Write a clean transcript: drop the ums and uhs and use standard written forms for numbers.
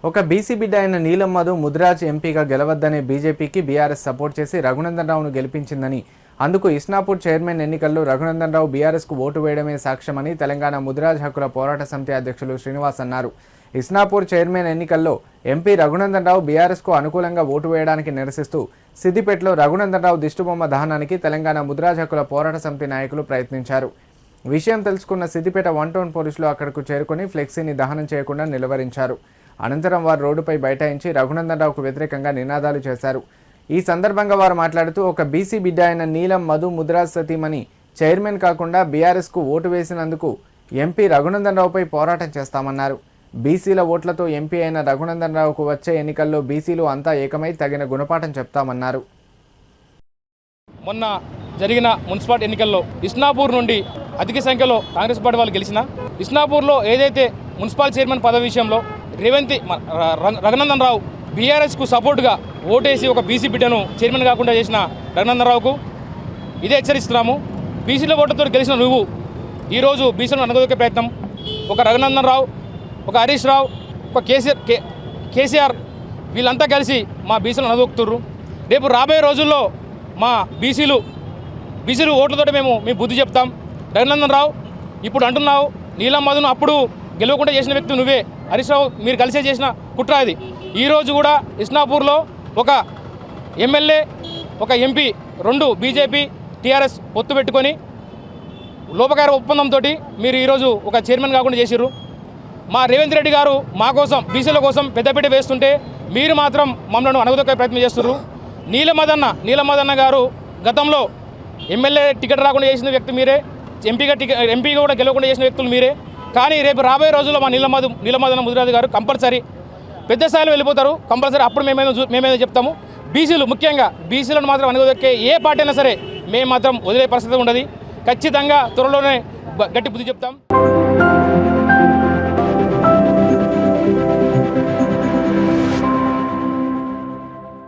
ఒక బీసీ బిడ్డ అయిన నీలం మధు ముదిరాజ్ ఎంపీగా గెలవద్దనే బీజేపీకి బీఆర్ఎస్ సపోర్ట్ చేసి రఘునందన్ రావును గెలిపించిందని, అందుకు ఇస్నాపూర్ చైర్మన్ ఎన్నికల్లో రఘునందన్ రావు బీఆర్ఎస్కు ఓటు వేయడమే సాక్ష్యమని తెలంగాణ ముదిరాజ్ హక్కుల పోరాట సమితి అధ్యక్షులు శ్రీనివాస్ అన్నారు. ఇస్నాపూర్ చైర్మన్ ఎన్నికల్లో ఎంపీ రఘునందన్ రావు బీఆర్ఎస్కు అనుకూలంగా ఓటు వేయడానికి నిరసిస్తూ సిద్దిపేటలో రఘునందన్ రావు దిష్టిబొమ్మ దహనానికి తెలంగాణ ముదిరాజ్ హక్కుల పోరాట సమితి నాయకులు ప్రయత్నించారు. విషయం తెలుసుకున్న సిద్దిపేట 1 టౌన్ పోలీసులు అక్కడకు చేరుకుని ఫ్లెక్సీని దహనం చేయకుండా నిలువరించారు. అనంతరం వారు రోడ్డుపై బైఠాయించి రఘునందన్ రావుకు వ్యతిరేకంగా నినాదాలు చేశారు. ఈ సందర్భంగా వారు మాట్లాడుతూ ఒక బీసీ బిడ్డ అయిన నీలం మధు ముదిరాజ్ సతీమణి చైర్మన్ కాకుండా బీఆర్ఎస్కు ఓటు వేసినందుకు ఎంపీ రఘునందన్ రావుపై పోరాటం చేస్తామన్నారు. బీసీల ఓట్లతో ఎంపీ అయిన రఘునందన్ రావుకు వచ్చే ఎన్నికల్లో బీసీలు అంతా ఏకమై తగిన గుణపాఠం చెప్తామన్నారు. మొన్న జరిగిన మున్సిపాలిటీ ఎన్నికల్లో ఇస్నాపూర్ నుండి అధిక సంఖ్యలో కాంగ్రెస్ పార్టీ వాళ్ళు గెలిచిన ఇస్నాపూర్లో ఏదైతే మున్సిపల్ చైర్మన్ పదవి విషయంలో రఘునందన్ రావు బీఆర్ఎస్కు సపోర్టుగా ఓటేసి ఒక బీసీ బిడ్డను చైర్మన్ కాకుండా చేసిన రఘునందన్ రావుకు ఇదే హెచ్చరిస్తున్నాము. బీసీల ఓట్లతో గెలిచిన నువ్వు ఈరోజు బీసీలను అనగదొక్కే ప్రయత్నం ఒక రఘునందన్ రావు, ఒక హరీష్ రావు, ఒక కేసీఆర్ వీళ్ళంతా కలిసి మా బీసీలను అనగదొక్కుతుర్రు. రేపు రాబోయే రోజుల్లో మా బీసీలు ఓట్లతో మేము బుద్ధి చెప్తాం. రఘునందన్ రావు ఇప్పుడు అంటున్నావు నీలం మధును అప్పుడు గెలవకుండా చేసిన వ్యక్తి నువ్వే, హరీష్ రావు మీరు కలిసే చేసిన కుట్ర అది. ఈరోజు కూడా ఇస్నాపూర్లో ఒక ఎమ్మెల్యే ఒక ఎంపీ 2 బీజేపీ టీఆర్ఎస్ పొత్తు పెట్టుకొని లోపకార ఒప్పందంతో మీరు ఈరోజు ఒక చైర్మన్ కాకుండా చేసిర్రు. మా రేవంత్ రెడ్డి గారు మా కోసం బీసీల కోసం పెద్దపీట వేస్తుంటే మీరు మాత్రం మమ్మల్ని అనగదొక్కే ప్రయత్నం చేస్తున్నారు. నీలమదన్న గారు గతంలో ఎమ్మెల్యే టికెట్ రాకుండా చేసిన వ్యక్తి మీరే, ఎంపీగా కూడా గెలవకుండా చేసిన వ్యక్తులు మీరే. కానీ రేపు రాబోయే రోజుల్లో మా నీలమదన్న ముదిరాజు గారు కంపల్సరీ పెద్ద స్థాయిలో వెళ్ళిపోతారు. కంపల్సరీ అప్పుడు మేమేదో చెప్తాము. బీసీలు ముఖ్యంగా బీసీలను మాత్రం అనగదొక్కే ఏ పార్టీ అయినా సరే మేము మాత్రం వదిలే పరిస్థితి ఉండదు. ఖచ్చితంగా త్వరలోనే గట్టి బుద్ధి చెప్తాం.